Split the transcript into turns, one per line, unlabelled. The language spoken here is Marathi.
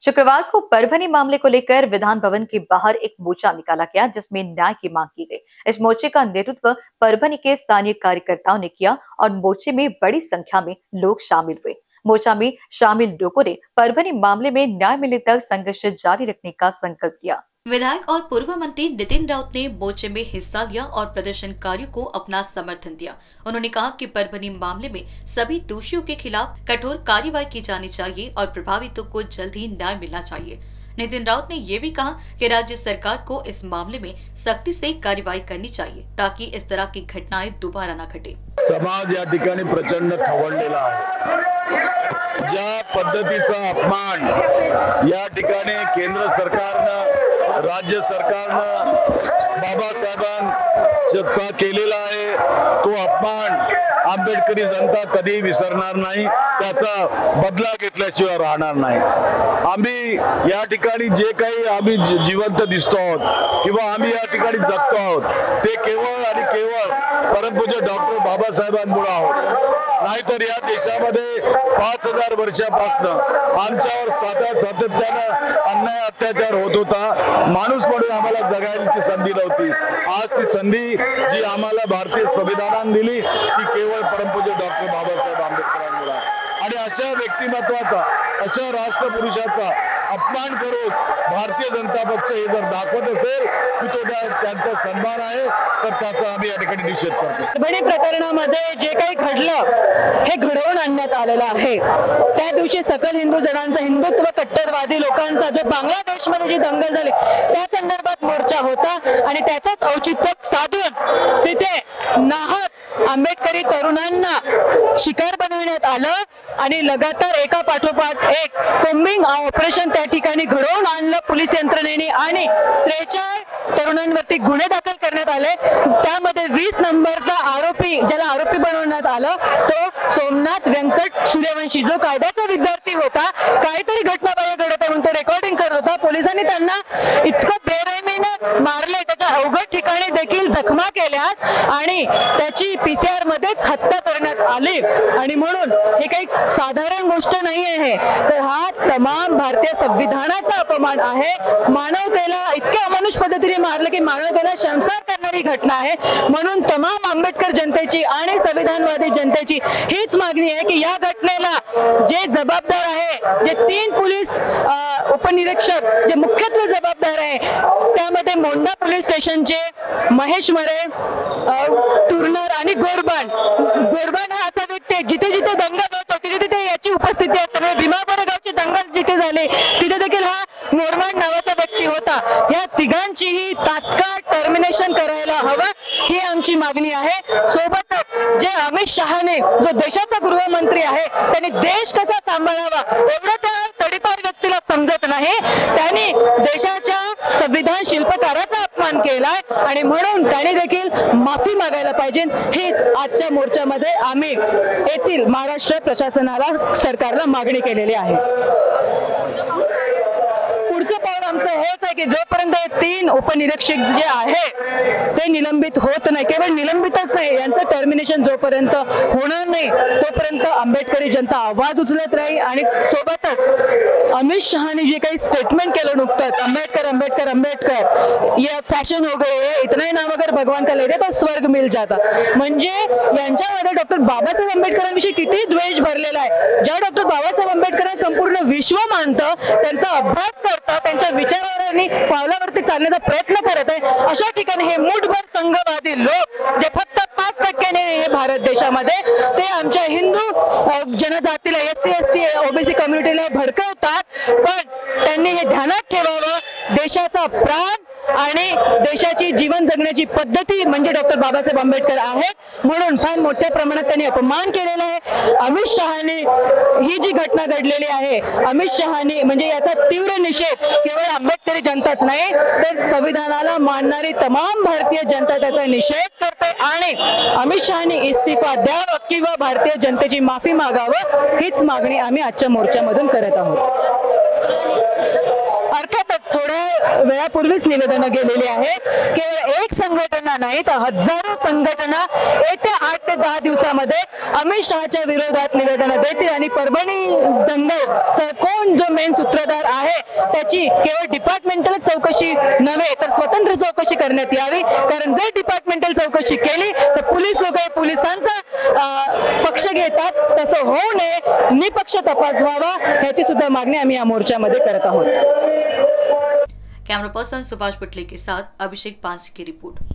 शुक्रवार को परभनी मामले को लेकर विधान भवन के बाहर एक मोर्चा निकाला गया, जिसमें न्याय की मांग की गई। इस मोर्चे का नेतृत्व परभनी के स्थानीय कार्यकर्ताओं ने किया और मोर्चे में बड़ी संख्या में लोग शामिल हुए। मोर्चा में शामिल लोगों ने परभनी मामले में न्याय मिलने तक संघर्ष जारी रखने का संकल्प लिया। विधायक और पूर्व मंत्री नितिन राउत ने मोर्चे में हिस्सा लिया और प्रदर्शनकारियों को अपना समर्थन दिया। उन्होंने कहा कि परभनी मामले में सभी दोषियों के खिलाफ कठोर कार्रवाई की जानी चाहिए और प्रभावितों को जल्द ही न्याय मिलना चाहिए। नितिन राउत ने ये भी कहा कि राज्य सरकार को इस मामले में सख्ती से कार्रवाई करनी चाहिए ताकि इस तरह की घटनाएं दोबारा न घटे।
समाज या ठिकाणी प्रचंड खवळलेला आहे। ज्या पद्धतीचा अपमान या ठिकाणी केंद्र सरकारनं राज्य सरकारनं बाबासाहेबांचा केलेला आहे, तो अपमान आंबेडकरी जनता कधी विसरणार नाही, त्याचा बदला घेतल्याशिवाय राहणार नाही। आम्ही या ठिकाणी जे काही आम्ही जिवंत दिसतो आहोत किंवा आम्ही या ठिकाणी जगतो आहोत ते केवळ आणि केवळ परमपूज्य डॉक्टर बाबासाहेबांमुळे आहोत। नाहीतर या देशामध्ये 5000 वर्षापासून आमच्यावर सातत्याने अन्याय अत्याचार होत होता। माणूस म्हणून आम्हाला जगायची संधी नव्हती। आज ती संधी जी आम्हाला भारतीय संविधानाने दिली ती केवळ परमपूज्य डॉक्टर बाबासाहेब आंबेडकरांमुळे। आणि अशा व्यक्तिमत्वाचा, अशा राष्ट्रपुरुषाचा अपमान करून भारतीय जनता पक्ष हे जर दाखवत असेल की तो त्यांचा सन्मान आहे, तर त्याचा आम्ही या ठिकाणी निषेध करतो।
परभणी प्रकरणामध्ये जे काही घडलं हे घडवून आणण्यात आलेलं आहे। त्या दिवशी सकल हिंदू जनांचा, हिंदुत्व कट्टरवादी लोकांचा जो बांगलादेशमध्ये जी दंगल झाली त्या संदर्भात मोर्चा होता आणि त्याचाच औचित्य साधून तिथे नाहक आंबेडकरी तरुणांना शिकार बनवण्यात आलं आणि लगातार एका पाठोपाठ एक कोम्बिंग ऑपरेशन त्या ठिकाणी घडवून आणलं पोलीस यंत्रणेने आणि 43 तरुणांवरती गुन्हे दाखल करण्यात आले। त्यामध्ये 20 नंबरचा आरोपी, ज्याला आरोपी बनवण्यात आलं, तो सोमनाथ व्यंकट सूर्यवंशी, जो कायद्याचा विद्यार्थी होता, काहीतरी घटना बाहेर घडत म्हणून तो रेकॉर्डिंग करत होता। पोलिसांनी त्यांना इतकं बेरहमीने मारले, त्याच्या अवघड ठिकाणी देखील जखमा केल्यात आणि त्याची PCR मध्येच हत्या करण्यात आली। आणि म्हणून हे काही साधारण गोष्ट नाही आहे, तर हा तमाम भारतीय संविधानाचा अपमान आहे। मानवतेला इतक्या अमानुष पद्धतीने मारलं की मानवतेला शर्मसार करणारी घटना आहे। म्हणून तमाम आंबेडकर जनतेची आणि संविधानवादी जनतेची हीच मागणी आहे की या घटनेला जे जबाबदार आहे, जे 3 पोलीस उपनिरीक्षक जे मुख्यत्वे जबाबदार आहे, त्यामध्ये मोंढा पोलीस स्टेशनचे महेश मरे, तुरणार आणि गोरबान हा असा व्यक्ती जिथे जिथे दंगल होतो तिथे तिथे याची उपस्थिती असते। भीमा कोरेगावची दंगल जिथे झाली तिथे देखील हा मोरबान नावाचा व्यक्ती होता। या तिघांचीही तात्काळ टर्मिनेशन करायला हवं ही आमची मागणी आहे। सोबतच जे अमित शहाने, जो देशाचा गृहमंत्री आहे, त्यांनी देश कसा सांभाळावा एवढं त्या तडीपार व्यक्तीला समजत नाही। त्यांनी देशाच्या संविधान शिल्पकाराचा अपमान केलाय आणि म्हणून त्यांनी देखील माफी मागायला पाहिजे। हीच आजच्या मोर्चामध्ये आम्ही येथील महाराष्ट्र प्रशासनाला, सरकारला मागणी केलेली आहे। पुढचं पाऊल आमचं हेच आहे की जोपर्यंत 3 उपनिरीक्षक जे आहे ते निलंबित होत नाही, केवळ निलंबितच नाही, यांचं टर्मिनेशन जोपर्यंत होणार नाही तोपर्यंत आंबेडकरी जनता आवाज उचलत राहील। आणि सोबतच अमित शहाने जे काही स्टेटमेंट केलं नुकतंच, आंबेडकर आंबेडकर आंबेडकर, ये फॅशन हो गई है, इतना ही नाम अगर भगवान का ले दे तो स्वर्ग मिल जाता, म्हणजे यांच्यामध्ये डॉक्टर बाबासाहेब आंबेडकरांविषयी किती द्वेष भरलेला आहे। ज्या डॉक्टर बाबासाहेब आंबेडकरांना संपूर्ण विश्व मानतं, त्यांचा अभ्यास करतं, त्यांच्या विचारांनी पावलावरती चालण्याचा प्रयत्न करत आहे, अशा ठिकाणी हे मूठभर संघवादी लोक जे फक्त 5% हे भारत देशामध्ये, ते आमच्या हिंदू जनजातीला, SC ST OBC कम्युनिटीला भडकवतात। पण त्यांनी हे ध्यानात ठेवावं, देशाचा प्राण आणि देशाची जीवन जगण्याची पद्धती म्हणजे डॉक्टर बाबासाहेब आंबेडकर आहेत। म्हणून फार मोठ्या प्रमाणात त्यांनी अपमान केलेला आहे। अमित शहाने ही जी घटना घडलेली आहे, अमित शहाने म्हणजे याचा तीव्र निषेध केवळ आंबेडकरी जनताच नाही तर संविधानाला मानणारी तमाम भारतीय जनता त्याचा निषेध करते आणि अमित शहाने इस्तीफा द्यावा किंवा भारतीय जनतेची माफी मागावं हीच मागणी आम्ही आजच्या मोर्चामधून करत आहोत। अर्थातच थोड्या वेळापूर्वीच निवेदन गेलेली आहे. केवळ एक संघटना नाही तर हजारो संघटना येत्या 8 ते 10 दिवसामध्ये अमित शहाच्या विरोधात निवेदन देतील आणि परभणी दंगलचा कोण जो मेन सूत्रधार आहे त्याची केवळ डिपार्टमेंटल चौकशी नव्हे तर स्वतंत्र चौकशी करण्यात यावी. कारण जर डिपार्टमेंटल चौकशी केली तर पोलीस लोक पोलिसांचा पक्ष घेतात, तसं होऊ नये, निपक्ष तपास व्हावा याची सुद्धा मागणी आम्ही या मोर्चामध्ये करत आहोत.
कैमरा पर्सन सुभाष पटले के साथ अभिषेक पांसे की रिपोर्ट।